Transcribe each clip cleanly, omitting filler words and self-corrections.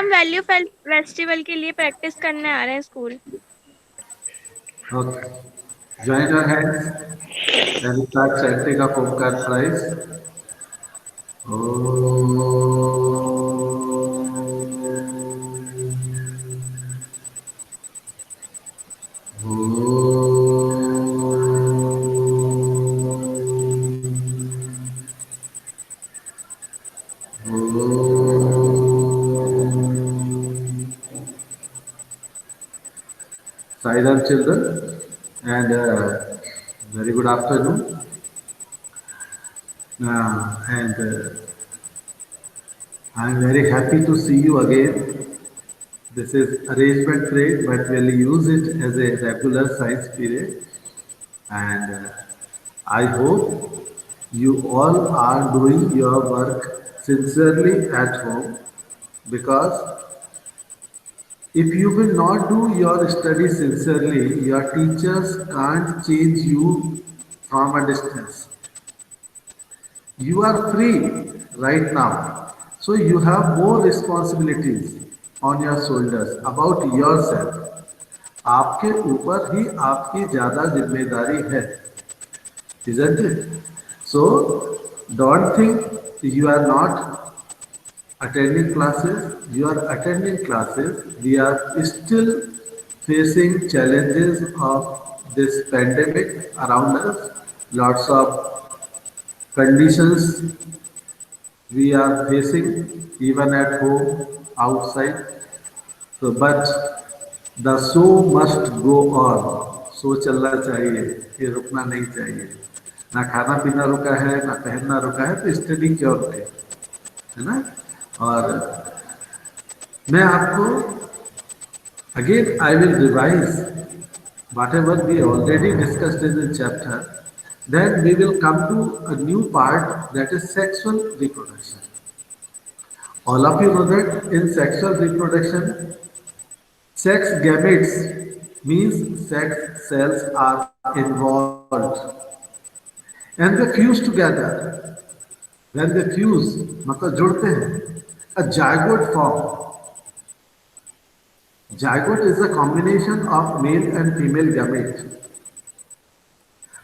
हम value festival के लिए प्रैक्टिस करने आ रहे हैं school. Okay. Join your hands and start chanting a Omkar thrice. Silent children, and very good afternoon. And I am very happy to see you again. This is arrangement period, but we'll use it as a regular science period. And I hope you all are doing your work sincerely at home because if you will not do your study sincerely, your teachers can't change you from a distance. You are free right now. So you have more responsibilities on your shoulders about yourself. आपके ऊपर ही आपकी ज्यादा जिम्मेदारी है, isn't it? So don't think you are not attending classes. You are attending classes. We are still facing challenges of this pandemic around us. Lots of conditions we are facing even at home, outside. So, but the show must go on. Show चलना चाहिए, ये रुकना नहीं चाहिए. ना खाना पीना रुका है, ना पहनना रुका है, तो स्टडी क्यों रुके, है ना? और मैं आपको again I will revise whatever we already discussed in the chapter. Then we will come to a new part, that is sexual reproduction. All of you know that in sexual reproduction, sex gametes means sex cells are involved and they fuse together. When they fuse, मतलब जुड़ते हैं, a zygote form. Zygote is a combination of male and female gamete.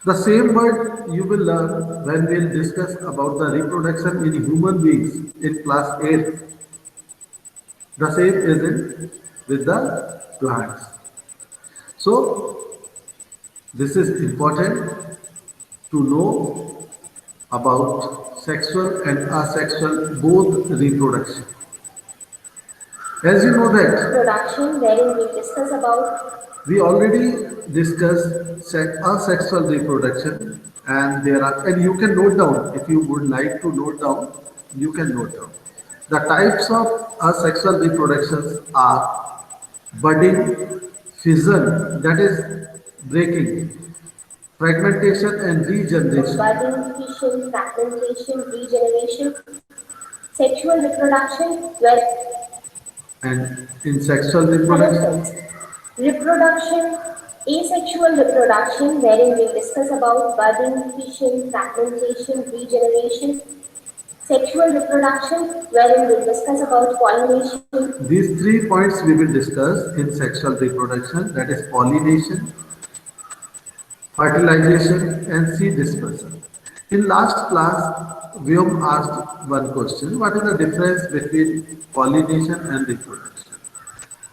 The same word you will learn when we'll discuss about the reproduction in human beings in class 8. The same is in with the plants. So this is important to know about sexual and asexual both reproduction. As you know that Production wherein we discuss about we already discussed asexual reproduction, and there are, and you can note down if you would like to note down, you can note down. The types of asexual reproductions are budding, fission, that is breaking, fragmentation and regeneration. budding, fission, fragmentation, regeneration, sexual reproduction, where And in sexual hello reproduction, friends. Reproduction, asexual reproduction, wherein we discuss about budding, fission, fragmentation, regeneration, sexual reproduction, wherein we discuss about pollination. these 3 points we will discuss in sexual reproduction, that is pollination, fertilization and seed dispersal. In last class, Vyom asked one question: what is the difference between pollination and reproduction?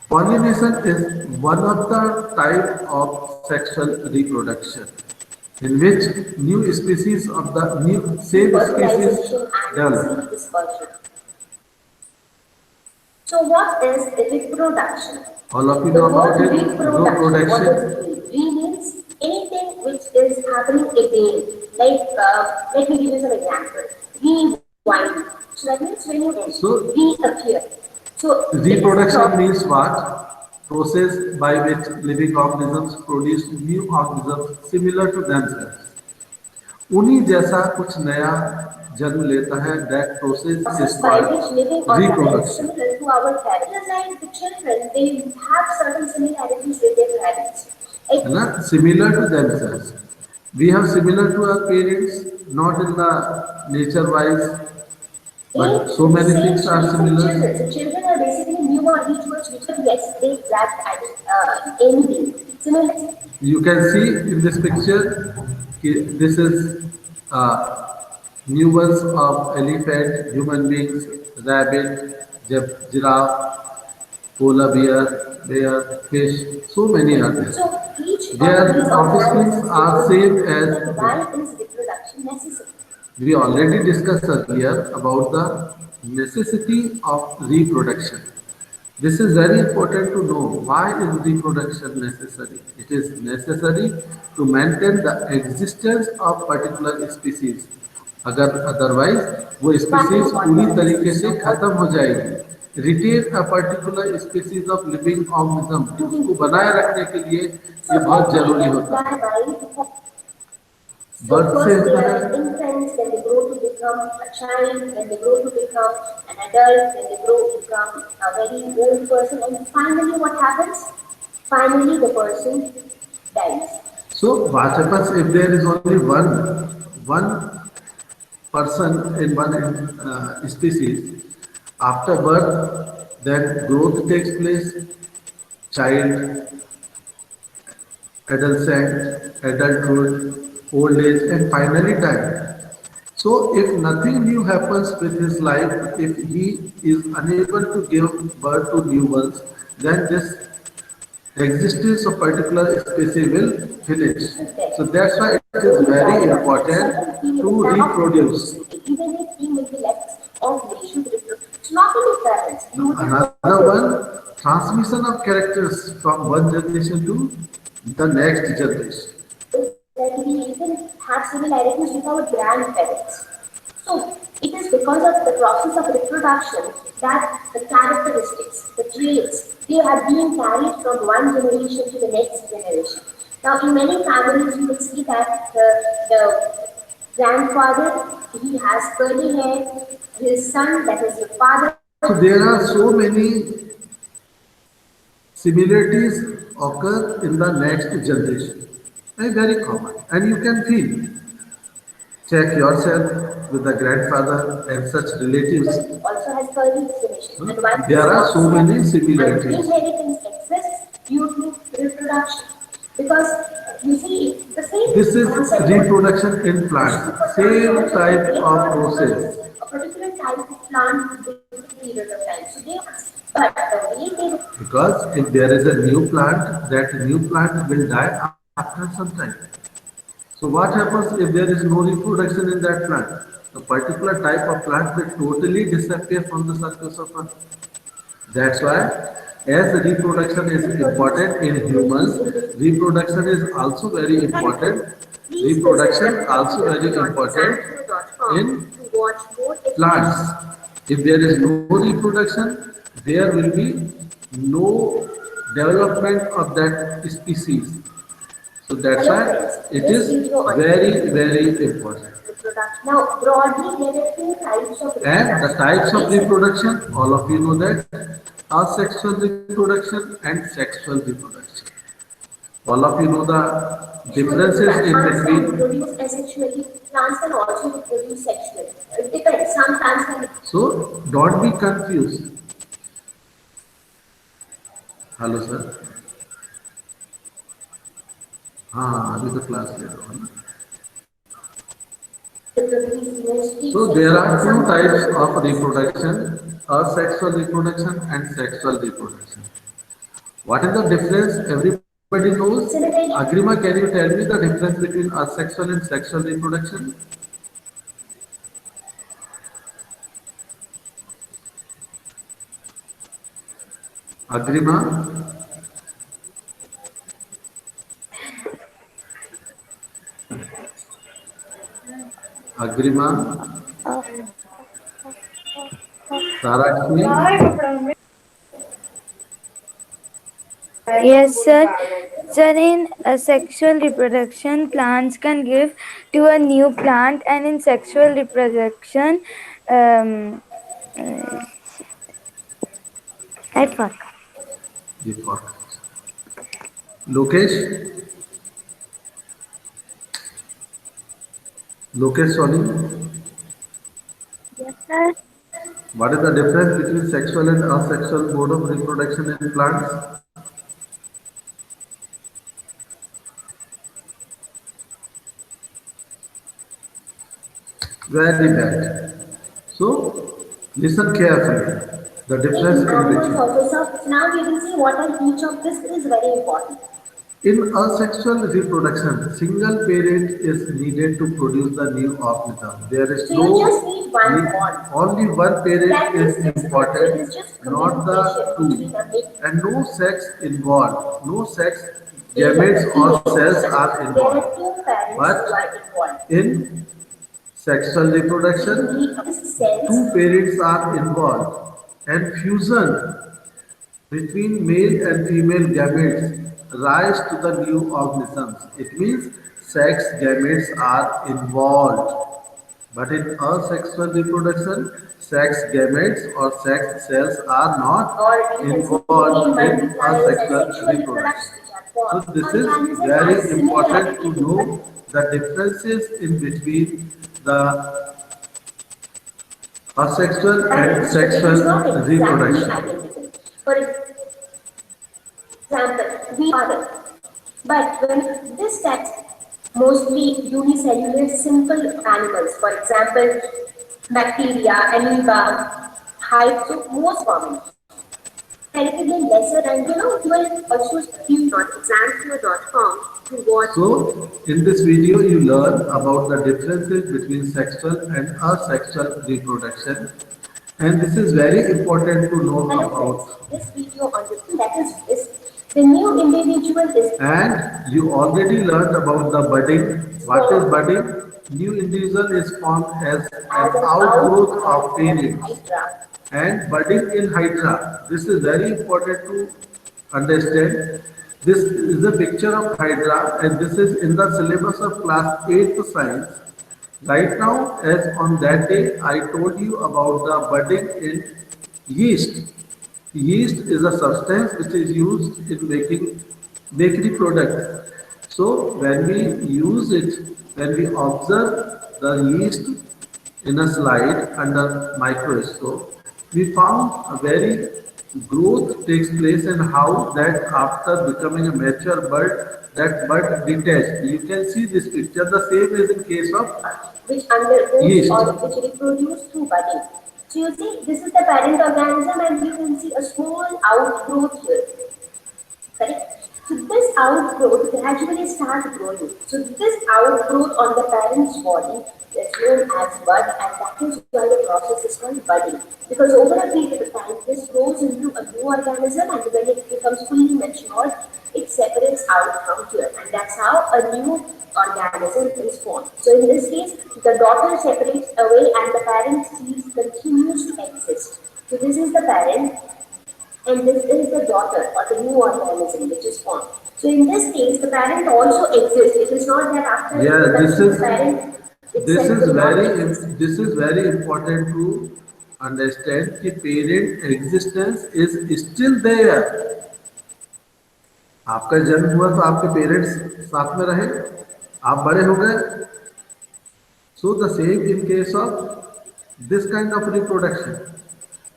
Pollination is one of the type of sexual reproduction in which new species of the new same species Fertilization and develop. seed dispersion. So, what is reproduction? All of you The know word about it. reproduction, what does Reproduction. it mean? Re means anything which is happening again. Like, let me give you some example. Rewind. So that means when you So reappear. So it's the reproduction means what? Process by which living organisms produce new organisms similar to themselves. उन्हीं जैसा कुछ नया जन्म लेता है. That process process is by which living called organisms reproduction. similar to our parents. Just like the children, they have certain similarities with their parents. है Like ना? Similar to themselves. We have similar to our parents, not in the nature wise, but It so many same things are story for similar. children. So children are basically newborn rituals which are yes, they grab at anything. Similarly, You can see in this picture, this is new ones of elephant, human beings, rabbit, giraffe, polar bear, fish, so many are there. so each of these Their offsprings organisms are evolve same to as then this. why is reproduction necessary? We already discussed earlier about the necessity of reproduction. This is very important to know. Why is reproduction necessary? It is necessary to maintain the existence of particular species. अगर otherwise वो But species in what पूरी तरीके context? से Now खत्म what हो जाएगी. Retain a particular species of living organism. do we उसको mean by बनाए that? रखने के लिए So ये बहुत let me जरूरी होता है. clarify. So बर्थ से first they होता are है. infants, then they grow to become a child, then they grow to become an adult, then they grow to become a very old person, and finally what happens? Finally the person dies. So what happens if there is only one person in one species? After birth, then growth takes place, child, adolescent, adulthood, old age, and finally die. So if nothing new happens with his life, if he is unable to give birth to new ones, then this existence of particular species will finish. So that's why it is Going to very die or not. At important certain period to of time of reproduce. reproducibility, even if he may be left of nation to reproduce. It's not only parents, you would have Another one, transmission of characters from one generation to the next generation. that we even have similarities with our grandparents. So it is because of the process of reproduction that the characteristics, the traits, they have been carried from one generation to the next generation. Now, in many families, you will see that the grandfather, he has curly hair, his son, that is the father, So there are so many similarities occur in the next generation. Very common. And you can feel, check yourself with the grandfather and such relatives. also has curly definition. And once There this are so onset many and similarities. inheritance exists due to reproduction. Because you see, the This same is concept of reproduction in reproduction plants. for plants Same also they type of thought because process. it's a particular type of plant with a period of time. So they but the way they Because if there is a new plant, that new plant will die after some time. So what happens if there is no reproduction in that plant? The particular type of plant will totally disappear from the surface of earth. That's why as reproduction is important in humans, reproduction is also very important. please visit Reproduction also very important www.example.com in to watch more plants. educational. If there is no reproduction, there will be no development of that species. So that's Hello why friends, it this is video on very important. reproduction. Now, broadly, there are two types of And the reproduction. types of Asexual. reproduction, all of you know that, asexual reproduction and sexual reproduction. All of you know the Sexual differences reproduction. in Plants can between. reproduce asexually. Plants can also reproduce sexually. It depends. Some plants can. So don't be confused. Hello sir. हाँ अभी तो class ले रहा हूँ. Reproduce mostly So there sexually. are two Some can types of reproduce asexually. reproduction, asexual reproduction and sexual reproduction. What is the difference? Everybody knows. Similarly, Agrima, can you tell me the difference between asexual and sexual reproduction? Agrima, Agrima, Sarakshi. Yes, sir. Sir, in sexual reproduction, plants can give to a new plant, and in sexual reproduction, um, uh, I forgot. Deepak. Lokesh, Lokesh, sorry. Yes, sir. What is the difference between sexual and asexual mode of reproduction in plants? Very bad. So, listen carefully. The difference In in animals between. also. So now we will see what are each of this is very important. In asexual reproduction, single parent is needed to produce the new organism. There is So you just no need one need, bond. only one parent That is means it's so it is important, just not the communication between two, a male and no sex involved. No sex and gametes a or female. cells are So there are involved. two parents who are But involved. in sexual You reproduction, need these cells two parents are involved, and fusion between male and female gametes rise to the new organisms. It means sex gametes are involved. But in asexual reproduction, sex gametes or sex cells are or not we can say male involved in multipliers and asexual sexual reproduction. reproduction which are So formed. this is Organism very has important similarity to to but know the differences in between the asexual and parents, so it is sexual not exactly reproduction. identical. For example, we father. But when this text mostly unicellular simple animals, for example, bacteria, amoeba, hive, so most common, comparatively lesser and you will also use not example.com to watch. So, in this video, you learn about the differences between sexual and asexual reproduction, and this is very important to know Hello friends, about. this video on the that is this. The new individual is And you already learned about the budding. What is spawned budding? New individual is formed as as an an outgrowth outgrowth of of parents. hydra. And budding in hydra. This is very important to understand. This is a picture of hydra, and this is in the syllabus of class 8th science. Right now, as on that day, I told you about the budding in yeast. Yeast is a substance which is used in making bakery products. So when we use it, when we observe the yeast in a slide under microscope, we found a very growth takes place and how that after becoming a mature bud, that bud detached. You can see this picture. The same is in case of Which undergoes yeast. or which reproduce through budding. So you see, this is the parent organism and you can see a small outgrowth here. Correct? So this outgrowth gradually starts growing. So this outgrowth on the parent's body is known as bud and that is why the process is called budding. Because over a period of time this grows into a new organism and when it becomes fully matured, it separates out from here and that's how a new organism is formed. So in this case, the daughter separates away and the parent seed continues to exist. So this is the parent and this is the daughter or the new organism which is formed. So in this case, the parent also exists. It is not that after Yeah, reproduction the parent itself will not exist. this is very important to understand कि parent existence is still there. आपका जन्म हुआ तो आपके parents साथ में रहे, आप बड़े हो गए. So the same in case of this kind of reproduction.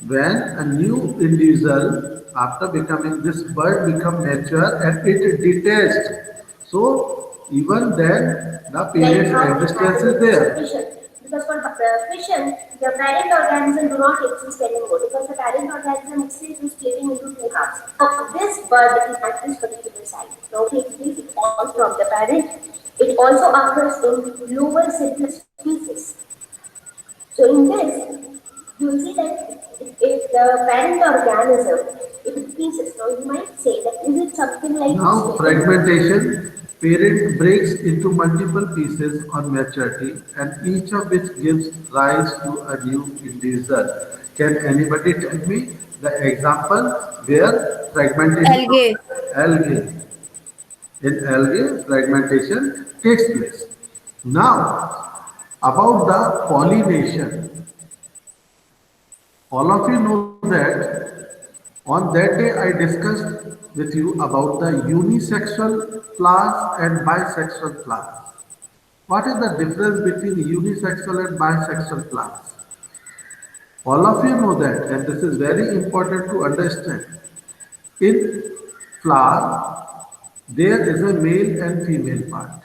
When a new individual after becoming this bird become mature and it detached. So even then the Like parent how it existence happened is in case of there. fission. Because for fission, the parent organism do not exist anymore because the parent organism itself is splitting into two halves. Now this bird is at this particular side. Now it takes it all from the parent. It also occurs in lower cellular species. So in this, you will see that if the parent organism it increases. Now you might say that is it something like Now splitting? fragmentation, parent breaks into multiple pieces on maturity and each of which gives rise to a new individual. Can anybody tell me the example where fragmentation Algae. algae in algae fragmentation takes place? Now about the pollination, all of you know that on that day I discussed with you about the unisexual plants and bisexual plants. What is the difference between unisexual and bisexual plants? All of you know that, and this is very important to understand. In flower, there is a male and female part,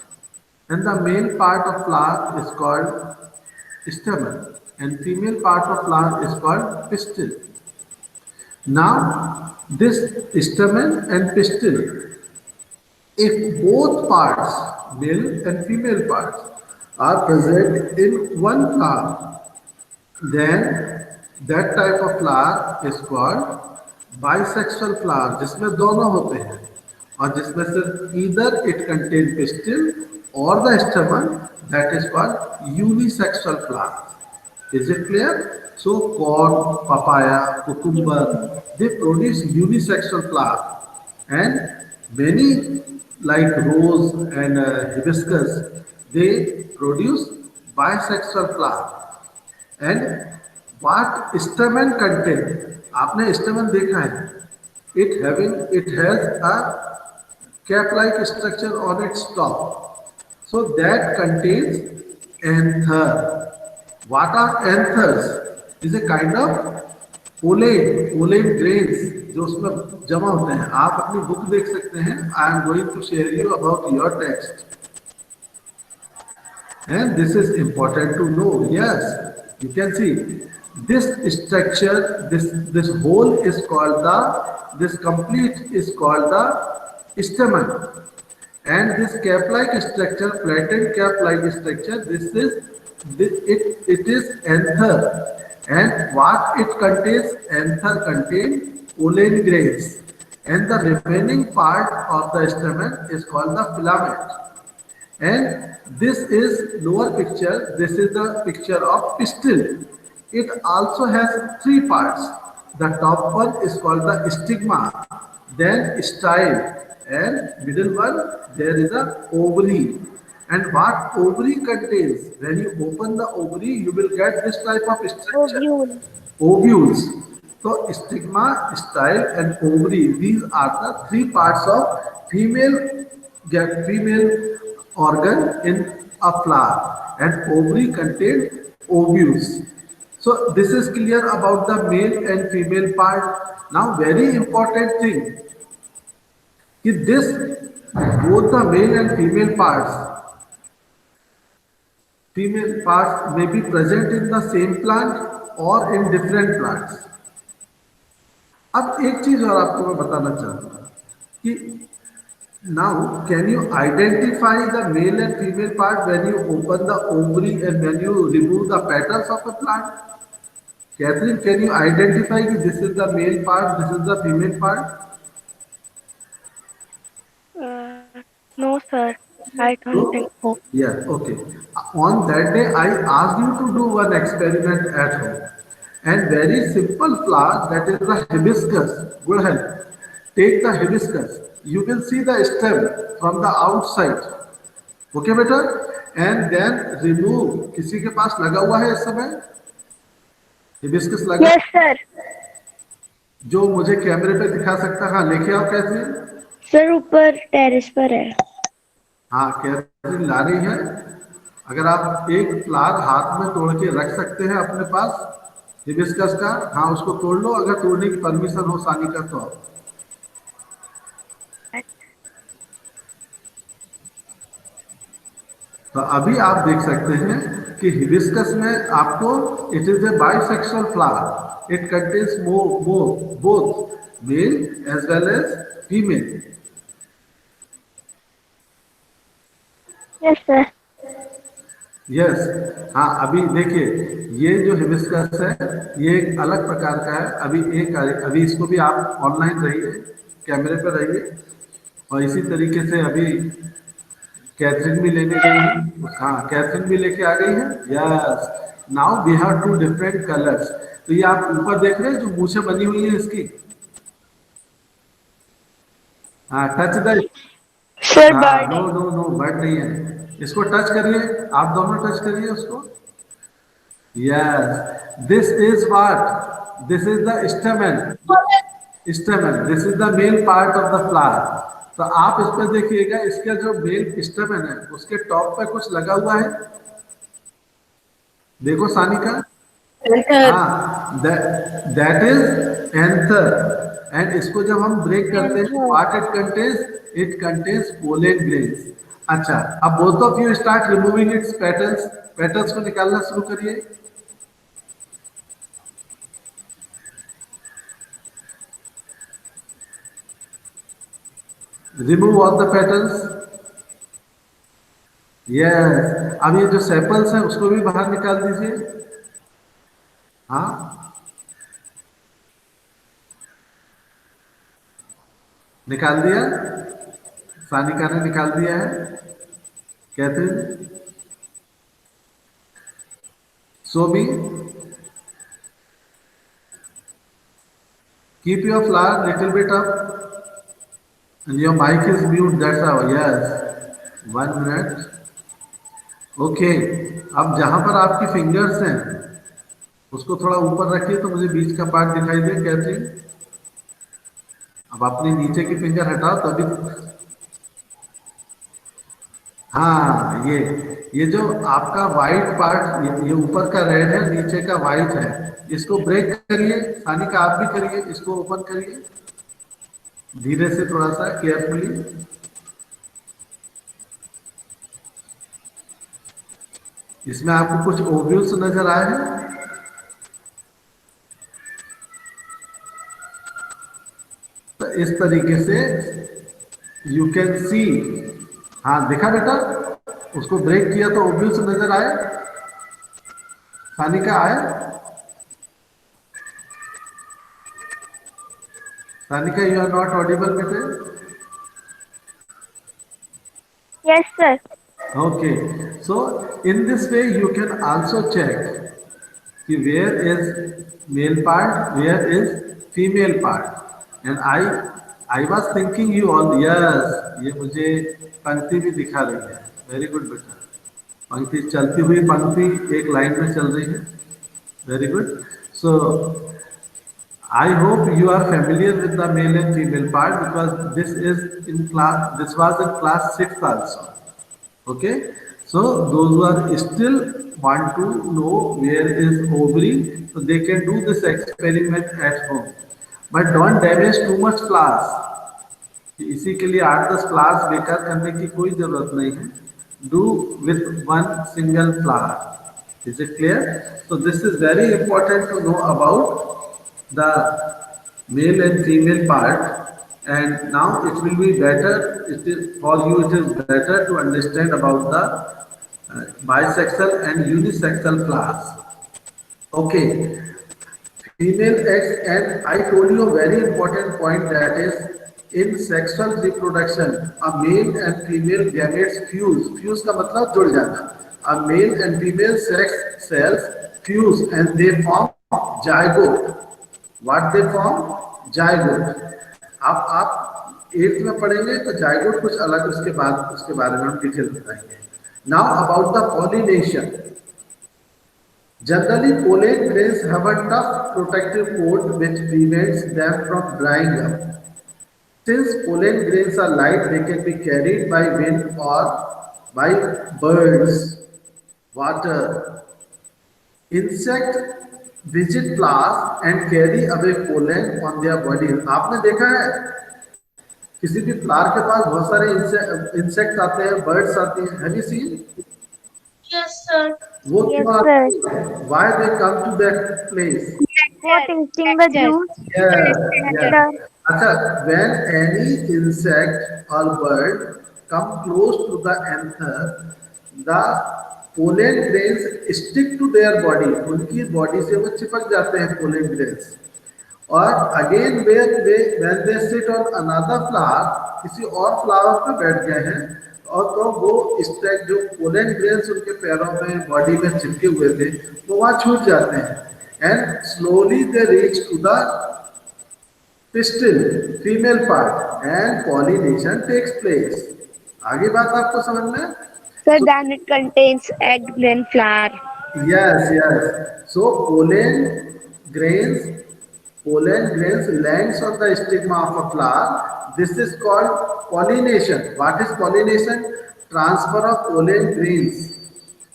and the male part of flower is called stamen, and female part of flower is called pistil. Now, this stamen and pistil, if both parts, male and female parts, are present in one flower, then that type of flower is called bisexual flower, जिसमें दोनों होते हैं और जिसमें सिर्फ either it contain pistil or the stamen, that is called unisexual flower. Is it clear? So corn, papaya, cucumber, they produce unisexual flower, and many like rose and hibiscus, they produce bisexual flower. And what stamen content? आपने stamen देखा है? It has a cap-like structure on its top. So that contains anther. What are anthers? Is a kind of pollen grains जो उसमें जमा होते हैं. आप अपनी बुक देख सकते हैं. I am going to share you about your text. And this is important to know. Yes, you can see this structure, this whole is called this complete is called the stamen. And this cap-like structure, flattened cap-like structure, it is anther. And what it contains? Anther contains pollen grains. And the remaining part of the stamen is called the filament. And this is lower picture. This is the picture of pistil. It also has three parts. The top one is called the stigma, then style, and middle one there is a ovary. And what ovary contains? When you open the ovary, you will get this type of structure. Ovule. Ovules. So stigma, style, and ovary. These are the three parts of female organ in a flower, and ovary contain ovules. So this is clear about the male and female part. Now very important thing is this, both the male and female parts may be present in the same plant or in different plants. अब एक चीज और आपको मैं बताना चाहूंगा कि now can you identify the male and female part when you open the ovary and when you remove the petals of a plant? Catherine, can you identify कि this is the male part, this is the female part? No, sir. I don't think So, so. yeah, okay. On that day, I asked you to do one experiment at home. And very simple flower, that is the hibiscus. Go ahead. Take the hibiscus. You will see the stem from the outside. Okay, बेटा? And then remove. किसी के पास लगा हुआ है इस समय? Hibiscus लगा? Yes, sir. जो मुझे कैमरे पे दिखा सकता है, हाँ लेके आओ कैसे? सर ऊपर टेरेस पर है. हाँ कैथरीन ला रही है. अगर आप एक फ्लावर हाथ में तोड़ के रख सकते हैं अपने पास हिबिस्कस का, हाँ उसको तोड़ लो, अगर तोड़ने की परमिशन हो सानिका तो. तो अभी आप देख सकते हैं कि हिबिस्कस में आपको it is a bisexual flower. It contains both male as well as female. Yes, sir. Yes हाँ अभी देखिए ये जो हिबिस्कस है ये एक अलग प्रकार का है. अभी इसको भी आप ऑनलाइन रहिए, कैमरे पर रहिए, और इसी तरीके से अभी कैथरीन भी लेने गई है. हाँ कैथरीन भी लेके आ गई है. Yes now we have two different colours. तो ये आप ऊपर देख रहे हैं जो मूछें बनी हुई है इसकी. हाँ टच द. Sir, हाँ bird. नो बर्ड नहीं है. इसको टच करिए, आप दोनों टच करिए उसको. Yes this is what, this is the स्टेमन. This is the male part of the flower. तो आप इस पर देखिएगा, इसका जो मेल स्टेमन है उसके टॉप पे कुछ लगा हुआ है. देखो सानिका. Enter. हाँ, दैट इज एंथर। एंड इसको जब हम ब्रेक करते हैं, Enter. What it contains pollen grains. अच्छा, अब both of you start removing it's petals. Petals को निकालना शुरू करिए। Remove all the petals. Yes, अब ये जो सेपल्स हैं उसको भी बाहर निकाल दीजिए। हाँ, निकाल दिया। सानिका ने निकाल दिया है। कहते सो भी keep your flower little bit up and your mic is mute, that's how. Yes, 1 minute. Okay, अब जहां पर आपकी फिंगर्स हैं उसको थोड़ा ऊपर रखिए तो मुझे बीच का पार्ट दिखाई दे। कैसे? अब अपने नीचे की फिंगर हटाओ तो अभी। हाँ, ये जो आपका वाइट पार्ट, ये ऊपर का रेड है, नीचे का वाइट है, इसको ब्रेक करिए। सानिका आप भी करिए, इसको ओपन करिए धीरे से, थोड़ा सा केयरफुली। इसमें आपको कुछ ओव्यूल्स नजर आए हैं? तो इस तरीके से यू कैन सी। हाँ, देखा बेटा, उसको ब्रेक किया तो ओव्यूल्स नजर आए। सानिका आए? Sanika, you are not audible बेटे। Yes, sir. Okay, so in this way you can also check कि where is male part, where is female part. And I was thinking you all, yes, ये मुझे पंक्ति भी दिखा रही है। वेरी गुड बेटा, पंक्ति चलती हुई पंक्ति एक लाइन में चल रही है। Very good. So I hope you are familiar with the male and female part because this is in class. This was in class 6 also. Okay, so those who are still want to know where is ovary, so they can do this experiment at home. But don't damage too much flowers. इसी के लिए 8-10 flowers बेकार करने की कोई जरूरत नहीं है। Do with one single flower. Is it clear? So this is very important to know about the male and female part, and now it will be better, it is for you, it is better to understand about the bisexual and unisexual flowers. Okay, female eggs, and I told you a very important point, that is in sexual reproduction a male and female gametes fuse. Fuse का मतलब जुड़ जाना। A male and female sex cells fuse and they form zygote. What they form? Zygote. आप 8th में पढ़ेंगे तो zygote कुछ अलग, उसके बाद उसके बारे में हम डिटेल बताएंगे। Now about the pollination. Generally, pollen grains have a tough protective coat which prevents them from drying up. Since pollen grains are light, they can be carried by wind or by birds, water. Insect visit flowers and carry away pollen on their body. आपने देखा है किसी भी flower के पास बहुत सारे insect आते हैं, बर्ड्स आते हैं। Have you seen? Yes, sir. वो Yes, क्यों sir. आते हैं? Why they come to that place? For tasting the Nectar. juice. Yes, yes. Nectar. अच्छा, when any insect or bird come close to the anther, the pollen grains stick to their body. उनकी body से वो चिपक जाते हैं pollen grains। और again when they sit on another flower, किसी और फ्लावर पे बैठ गए हैं, और तो वो इस टाइप जो पोलन ग्रेन्स उनके पैरों में, बॉडी में चिपके हुए थे, वो वहाँ छूट जाते हैं। And slowly they reach to the pistil, female part, and pollination takes place. आगे बात आपको समझ में? Sir, then it contains egg then flower. Yes, yes. So grains, pollen grains lands on the stigma of a flower. This is called pollination. What is pollination? Transfer of pollen grains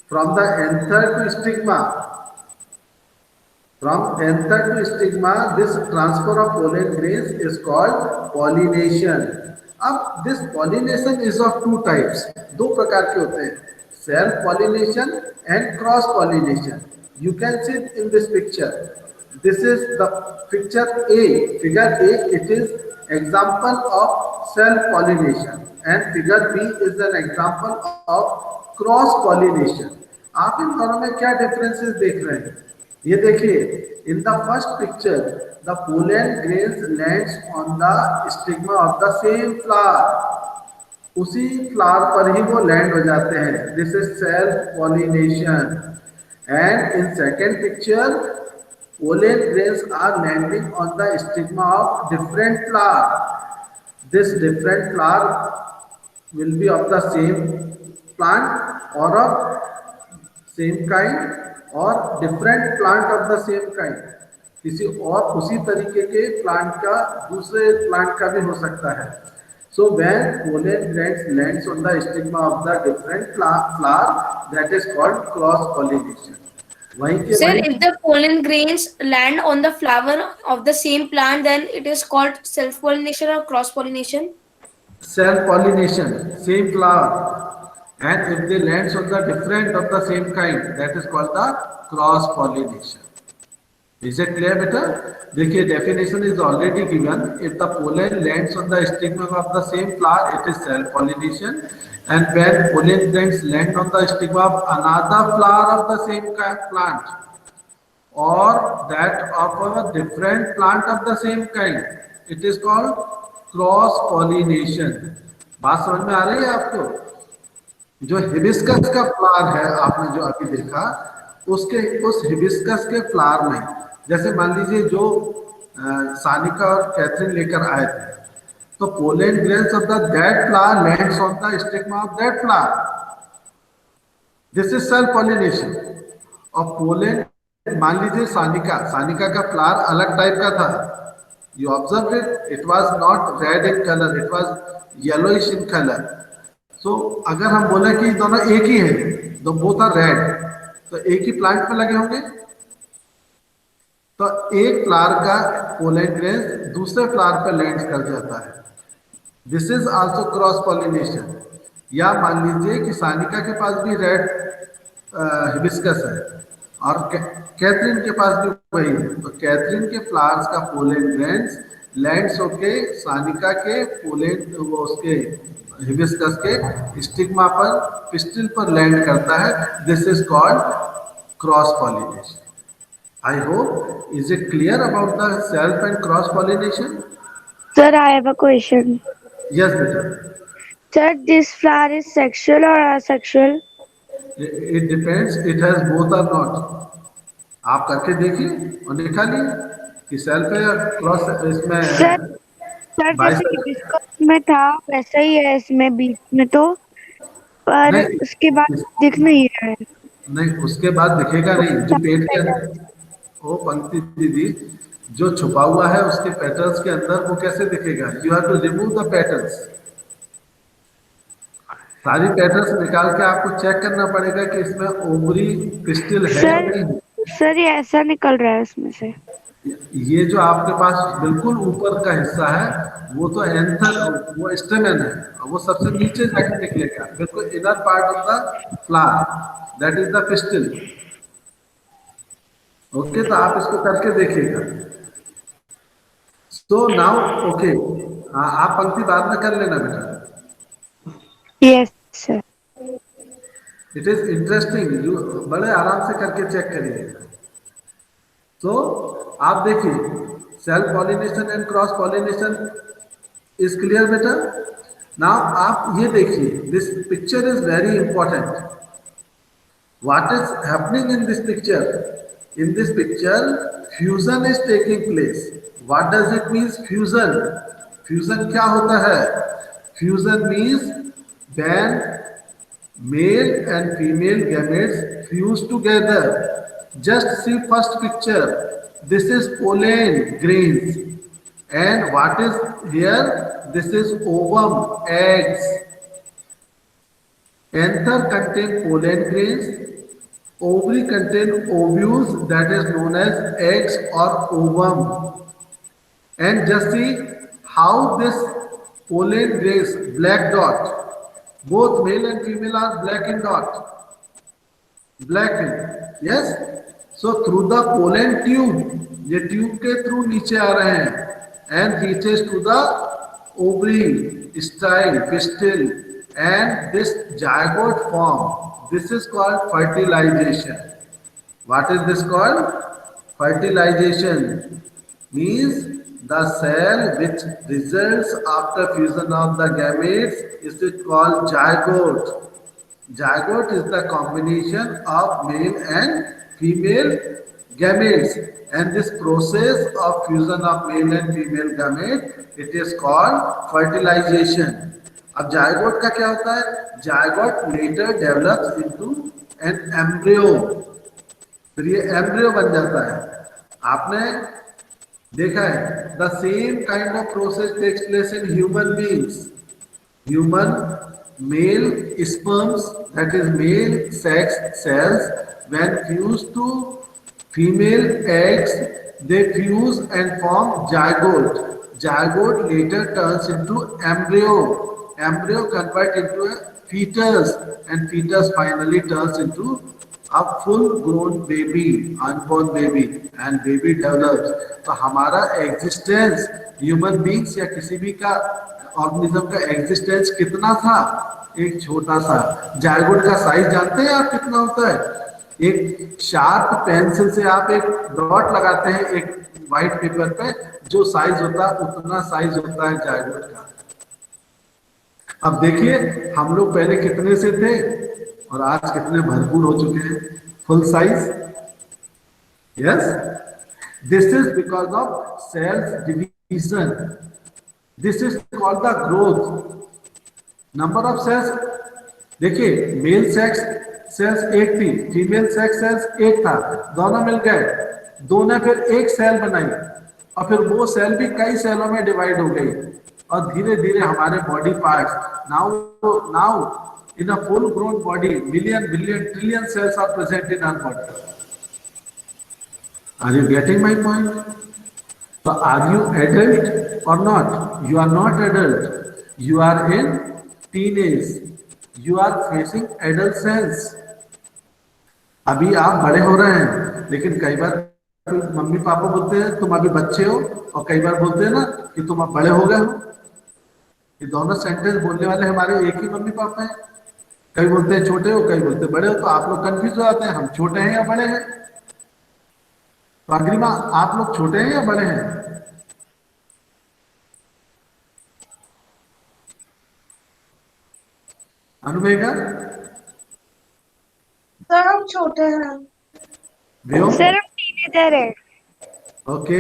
from the anther to stigma. From anther to stigma, this transfer of pollen grains is called pollination. अब this pollination is of two types. दो प्रकार के होते हैं, self pollination and cross pollination. You can see it in this picture. This is the picture A. Figure A. It is example of self pollination, and figure B is an example of cross pollination. आप इन दोनों में क्या differences देख रहे हैं? ये देखिए, in the first picture the pollen grains lands on the stigma of the same flower, उसी फ्लावर पर ही वो लैंड हो जाते हैं. This is self pollination. And in second picture pollen grains are landing on the stigma of different flower. This different flower will be of the same plant or of same kind or different plant of the same kind. किसी और उसी तरीके के plant का दूसरे plant का भी हो सकता है. So when pollen grains lands on the stigma of the different flower, that is called cross pollination. वहीं के Sir, वहीं if the pollen grains land on the flower of the same plant, then it is called self pollination or cross pollination. self pollination, same flower, and if they lands on the different of the same kind, that is called the cross pollination. Is it clear, beta? देखिए, definition is already given. If the pollen lands on the stigma of the same flower, it is self pollination, and when pollen grains land on the stigma of another flower of the same kind plant or that of a different plant of the same kind, it is called cross pollination. बात समझ में आ रही है आपको? जो hibiscus का flower है आपने जो अभी देखा, उसके उस हिबिस्कस के फ्लावर में, जैसे मान लीजिए जो सानिका और कैथरीन लेकर आए थे, तो pollen grains of the that flower lands on the stigma of that flower. This is self pollination. और पोलन, मान लीजिए सानिका का फ्लावर अलग टाइप का था. You observed it, it was not red in color, it was yellowish in color. So अगर हम बोले कि दोनों एक ही है, तो both are red, तो एक ही प्लांट में लगे होंगे, तो एक फ्लावर का पोलन ग्रेन दूसरे फ्लावर पर लैंड कर जाता है. This is also cross pollination. या मान लीजिए कि सानिका के पास भी रेड हिबिस्कस है और कैथरीन के पास भी वही है, तो कैथरीन के फ्लावर्स का पोलन ग्रेन्स लैंड्स होके सानिका के पोलन, वो उसके हिबिस्कस के स्टिग्मा पर, पिस्टिल पर लैंड करता है. This is called cross pollination. I hope, is it clear about the self and cross pollination? Sir, I have a question. Yes बेटा. Sir, this flower is sexual or asexual? It depends, it has both और not. आप करके देखिए और निकालिए कि self है या क्रॉस. इसमें सर जैसे हिबिस्कस में था वैसा ही है इसमें बीच में, तो पर नहीं, उसके बाद दिख नहीं रहा है. नहीं, उसके बाद दिखेगा नहीं. जो पेट के अंदर, वो पंक्ति दीदी, जो छुपा हुआ है उसके पेटल्स के अंदर, वो कैसे दिखेगा? You have to remove the petals. सारी पेटल्स निकाल के आपको चेक करना पड़ेगा कि इसमें ओवरी पिस्टिल है या नहीं. सर ये ऐसा निकल रहा है इसमें से. ये जो आपके पास बिल्कुल ऊपर का हिस्सा है, वो तो एंथर, वो स्टेमेन है, वो सबसे नीचे जाके निकलेगा, बिल्कुल inner part of the flower, that is the pistil. Okay, तो आप इसको करके देखिएगा. सो नाउ ओके, आप पंक्ति बाद में कर लेना बेटा. Yes sir. It is interesting. You बड़े आराम से करके चेक करिएगा. तो आप देखिए, self pollination and cross pollination is clear बेटा. नाउ आप ये देखिए, this picture is very important. What is happening in this picture? In this picture fusion is taking place. What does it means fusion? Fusion क्या होता है? Fusion means when male and female gametes fuse together. Just see first picture. This is pollen grains, and what is here? This is ovum, eggs. Anther contain pollen grains Ovary contain ovules, that is known as eggs or ovum. And just see how this pollen grays black dot. Both male and female are black in dot. Blackened. Yes? So through the pollen tube, ये tube के through नीचे आ रहे हैं and reaches to the ovary, style, pistil, and this zygote form. This is called fertilization. What is this called? Fertilization means the cell which results after fusion of the gametes is it called zygote. Zygote is the combination of male and female gametes, and this process of fusion of male and female gamete it is called fertilization. अब zygote का क्या होता है? Zygote later develops into an embryo. फिर ये embryo बन जाता है. आपने देखा है the same kind of process takes place in human beings. Human male sperms, that is male sex cells, when fused to female eggs, they fuse and form zygote. Zygote later turns into embryo. Embryo convert into a fetus, and fetus finally turns into a full grown baby, unborn baby, and baby develops. तो हमारा existence human beings या किसी भी का organism का existence कितना था? एक छोटा सा. जायगोट का साइज जानते हैं आप कितना होता है? एक शार्प पेंसिल से आप एक डॉट लगाते हैं एक व्हाइट पेपर पे, जो साइज होता है उतना साइज होता है जायगोट का. अब देखिए हम लोग पहले कितने से थे और आज कितने भरपूर हो चुके हैं. Full size. Yes, this is because of cells division. This is called the growth. Number of cells देखिए, मेल सेक्स सेल्स एक थी, फीमेल सेक्स सेल्स एक था, दोनों मिल गए, दो ने फिर एक सेल बनाई और फिर वो सेल भी कई सेलों में डिवाइड हो गई और धीरे धीरे हमारे body parts now in a full grown body million billion trillion cells are present in our body. Are you getting my point? So are you adult or not? You are not adult. You are in teenage. You are facing adult cells. अभी आप बड़े हो रहे हैं, लेकिन कई बार mummy papa बोलते हैं तुम अभी बच्चे हो, और कई बार बोलते हैं ना कि तुम अब बड़े हो गए हो. ये दोनों सेंटेंस बोलने वाले हमारे एक ही मम्मी पापा हैं. कई बोलते हैं छोटे हो, कई बोलते हैं बड़े हो. तो आप लोग कंफ्यूज हो जाते हैं, हम छोटे हैं या बड़े हैं. तो अग्रिमा, आप लोग छोटे हैं या बड़े हैं? अनुमेगा? सर हम छोटे हैं. सर हम टीनेजर है. ओके.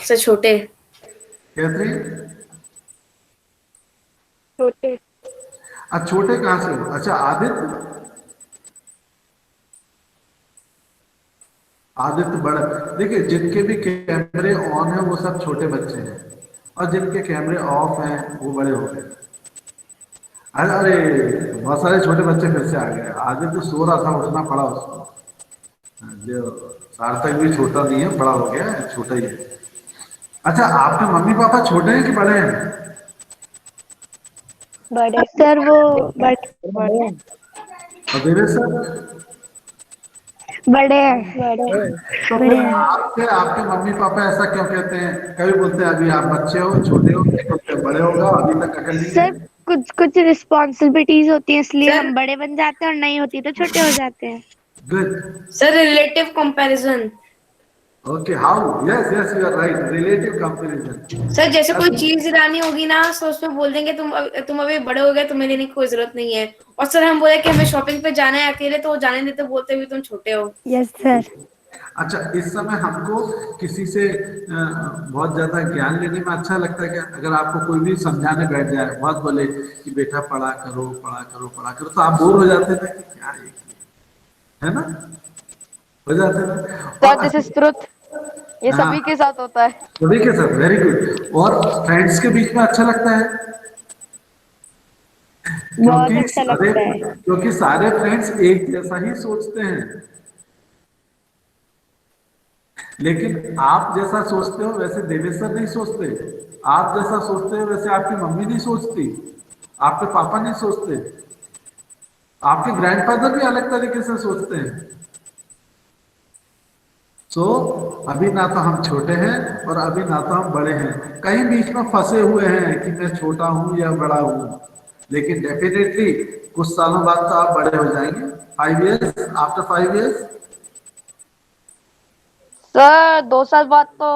सर छोटे. कैथरीन? छोटे. अच्छा, छोटे कहाँ से हो? अच्छा, आदित्य. आदित्य बड़ा. देखिए, जिनके भी कैमरे ऑन है वो सब छोटे बच्चे हैं, और जिनके कैमरे ऑफ हैं वो बड़े हो गए. अरे बहुत सारे छोटे बच्चे फिर से आ गए. आदित्य सो रहा था, उठना पड़ा उसको. जो सार्थक भी छोटा नहीं है, बड़ा हो गया, छोटा ही है. अच्छा, आपके मम्मी पापा छोटे हैं कि बड़े हैं? बड़े. सर वो बड़े. और देवेश सर? बड़े. तो फिर आपके आपके मम्मी पापा ऐसा क्यों कहते हैं? कभी बोलते हैं अभी आप बच्चे हो, छोटे हो, तो बड़े होगा, अभी तक अकल नहीं है. सर कुछ कुछ रिस्पॉन्सिबिलिटीज होती हैं, इसलिए सर? हम बड़े बन जाते हैं, और नहीं होती तो छोटे हो जाते हैं. Good. Sir relative comparison. Okay, how? Yes yes, you are right. Relative comparison. Sir जैसे कोई चीज लानी होगी ना, तो उसमें बोल देंगे तुम अभी बड़े हो गए, तुम्हें लेने की कोई जरूरत नहीं है. और सर हम बोले कि हमें शॉपिंग पे जाना है अकेले, तो वो जाने देते, बोलते भी तुम छोटे हो. Yes sir. अच्छा, इस समय हमको किसी से बहुत ज्यादा ज्ञान लेने में अच्छा लगता है क्या? अगर आपको कोई भी समझाने बैठ जाए, बहुत बोले कि बेटा पढ़ा करो पढ़ा करो पढ़ा करो, तो आप बोर हो जाते थे कि क्या है ना? हो जाते थे. This is truth. ये सभी के साथ होता है. सभी के साथ. Very good. और फ्रेंड्स के बीच में अच्छा लगता है. बहुत क्योंकि अच्छा लगता है। सारे फ्रेंड्स एक जैसा ही सोचते हैं, लेकिन आप जैसा सोचते हो वैसे देवेश्वर नहीं सोचते, आप जैसा सोचते हो वैसे आपकी मम्मी नहीं सोचती, आपके पापा नहीं सोचते, आपके ग्रैंडफादर भी अलग तरीके से सोचते हैं। सो अभी ना तो हम छोटे हैं और अभी ना तो हम बड़े हैं, कहीं बीच में फंसे हुए हैं कि मैं छोटा हूं या बड़ा हूं, लेकिन डेफिनेटली कुछ सालों बाद तो आप बड़े हो जाएंगे। 5 years, आफ्टर 5 years। सर 2 साल बाद तो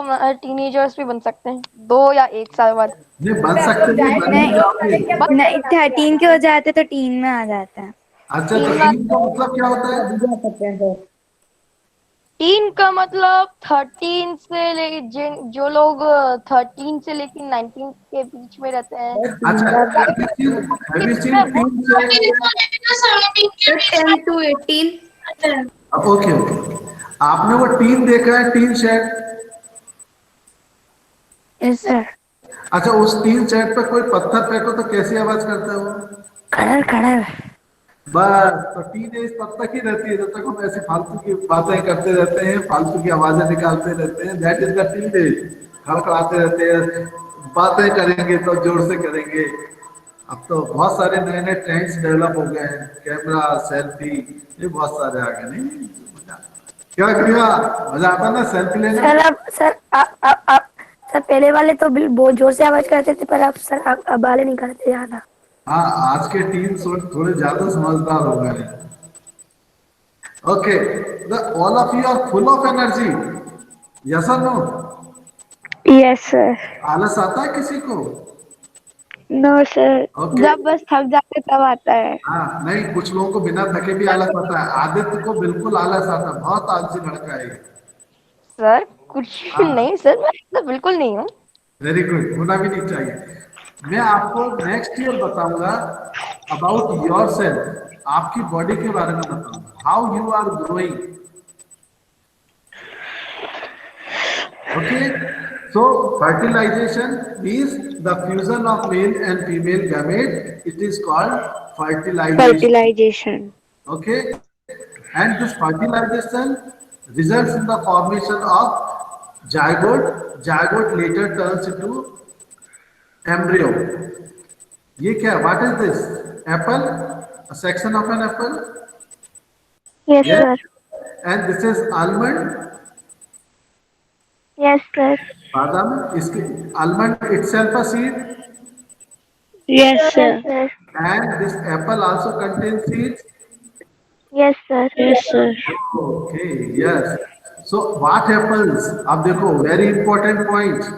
टीनेजर्स भी बन सकते हैं, 2 या 1 साल बाद। ये बन सकते हैं, बन भी जाओगे। बस नहीं, 13 के हो जाते तो टीन में आ जाता है। अच्छा, तो 3 में। टीन का मतलब क्या होता है? टीन का मतलब 13 से ले जो लोग 13 से लेकर 19 के बीच में रहते हैं। अच्छा, हैव यू सीन टीन से? 10 to 18। ओके ओके, आपने वो टीन देखा है, टीन शेड? Yes sir. अच्छा, उस टीन शेड पे कोई पत्थर फेंको तो कैसी आवाज करता है वो? खड़र खड़र। बस, तो टीन एज तब तक ही रहती है जब तक हम ऐसे फालतू की बातें करते रहते हैं, फालतू की आवाजें निकालते रहते हैं। That is the teen age. खड़खड़ाते रहते हैं, बातें करेंगे तो जोर से करेंगे। अब तो बहुत सारे नए नए ट्रेंड्स डेवलप हो गए हैं, कैमरा, सेल्फी, ये बहुत सारे आ गए। नहीं क्या क्रिया, मजा आता ना सेल्फी लेने में? सर अब सर आप सर पहले वाले तो बहुत जोर से आवाज करते थे, पर अब सर अब वाले नहीं करते ज्यादा। हाँ, आज के टीन थोड़े ज्यादा समझदार हो गए हैं। Okay, the all of you are full of energy, yes और नो? Yes sir. आलस आता है किसी को? No sir, okay. जब बस थक जाते तब आता है। हाँ, नहीं, कुछ लोगों को बिना थके भी आलस आता है। आदित्य को बिल्कुल आलस आता है, बहुत आलसी लड़का है ये। सर कुछ हाँ, नहीं सर, मैं तो बिल्कुल नहीं हूँ। वेरी गुड, होना भी नहीं चाहिए। मैं आपको नेक्स्ट ईयर बताऊंगा अबाउट योर सेल्फ, आपकी बॉडी के बारे में बताऊंगा, how you are growing. Okay, so fertilization is the fusion of male and female gamete. It is called fertilization. Fertilization. Okay, and this fertilization results in the formation of zygote. Zygote later turns into embryo. ये क्या? What is this? Apple, a section of an apple. Yes Yes, sir. and this is almond. Yes sir. बादाम, इसके almond itself a seed. Yes sir. And this apple also contains seeds. Yes sir. Yes sir. Okay, yes. So what happens? अब देखो, very important point.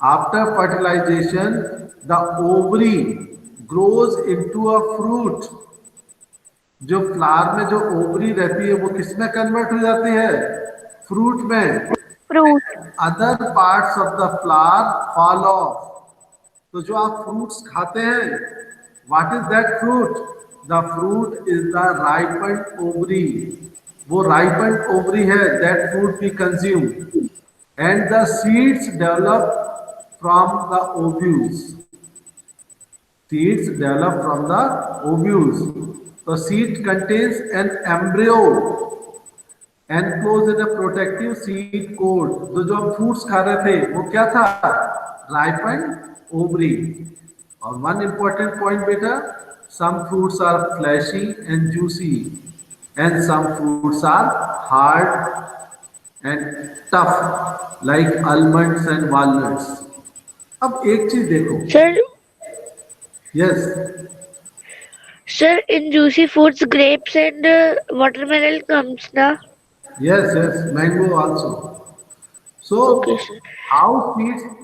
After fertilization, the ovary grows into a fruit. जो flower में जो ovary रहती है वो किस में कन्वर्ट हो जाती है? फ्रूट में। Fruit. Other parts of the flower fall off. तो जो आप फ्रूट्स खाते हैं, what is that fruit? The fruit is the ripened ovary. वो राइपेंड ओवरी है, that fruit we consume. And the seeds develop from the ovules. Seeds develop from the ovules. The seed contains an embryo enclosed in a protective seed coat. तो जो हम fruits खा रहे थे वो क्या था? Ripened ovary. और one important point बेटा, some fruits are fleshy and juicy and some fruits are hard and tough like almonds and walnuts. अब एक चीज देखो। Sir yes, sir in juicy foods grapes and watermelon comes ना। yes, yes, mango also. Okay So sir. how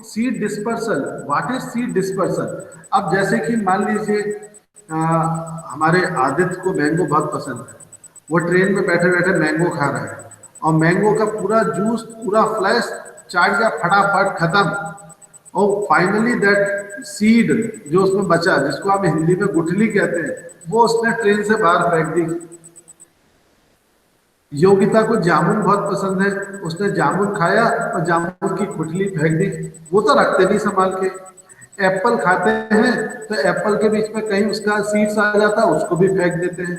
seed dispersal? What is seed dispersal? अब जैसे कि मान लीजिए हमारे आदित्य को मैंगो बहुत पसंद है, वो ट्रेन में बैठे बैठे मैंगो खा रहा है और मैंगो का पूरा जूस, पूरा फ्लैश चाट गया, फटाफट खत्म। और फाइनली दैट सीड जो उसमें बचा, जिसको हम हिंदी में गुठली कहते हैं, वो उसने ट्रेन से बाहर फेंक दी। योगिता को जामुन बहुत पसंद है, उसने जामुन खाया और जामुन की गुठली फेंक दी, वो तो रखते नहीं संभाल के। एप्पल खाते हैं तो एप्पल के बीच में कहीं उसका सीड्स आ जाता है, उसको भी फेंक देते हैं।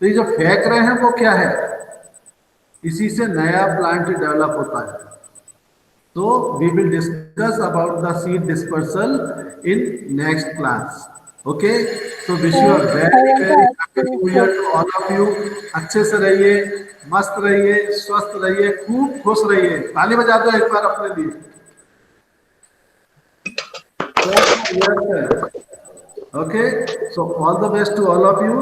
तो ये जो फेंक रहे हैं वो क्या है, इसी से नया प्लांट डेवलप होता है। तो we will discuss about the seed dispersal in next class. Okay, तो wish you a very very happy new year to all of you. अच्छे से रहिए, मस्त रहिए, स्वस्थ रहिए, खूब खुश रहिए। ताली बजा दो एक बार अपने लिए। Okay, so all the best to all of you.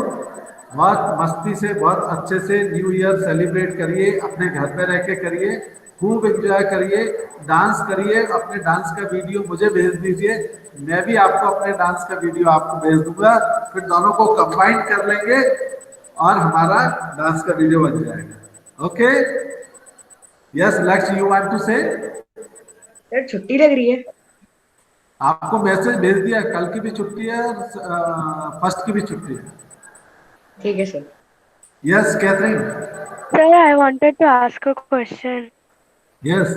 बहुत मस्ती से, बहुत अच्छे से न्यू ईयर सेलिब्रेट करिए, अपने घर पे रह के करिए, खूब एंजॉय करिए, डांस करिए। अपने डांस का वीडियो मुझे भेज दीजिए, मैं भी आपको अपने डांस का वीडियो आपको भेज दूंगा, फिर दोनों को कंबाइन कर लेंगे और हमारा डांस का वीडियो बन जाएगा। ओके, यस लक्ष्य, यू वांट टू से? सर छुट्टी लग रही है। आपको मैसेज भेज दिया, कल की भी छुट्टी है और फर्स्ट की भी छुट्टी है। ठीक है sir. Yes Catherine. Sir, I wanted to ask a question. Yes,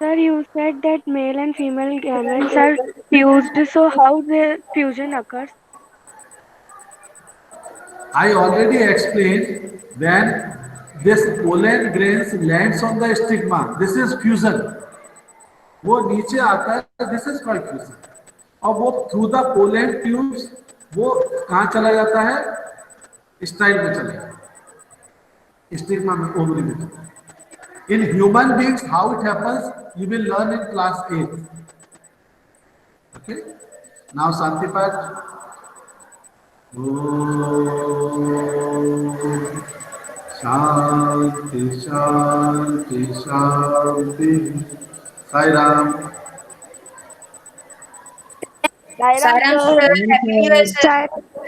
Sir, you said that male and female gametes are fused, so how the fusion occurs? I already explained when this pollen grains lands on the stigma, this is fusion। वो नीचे आता है, this is called fusion. और वो through the pollen tubes वो कहाँ चला जाता है, स्टाइल में चला जाता है, स्टिग्मा में, ओवरी में। In human beings how it happens you will learn in class 8। Okay, now shanti path. Shanti shanti shanti. Sai Ram. Sairam Saransh sir. Sir, happy new year sir. Sir,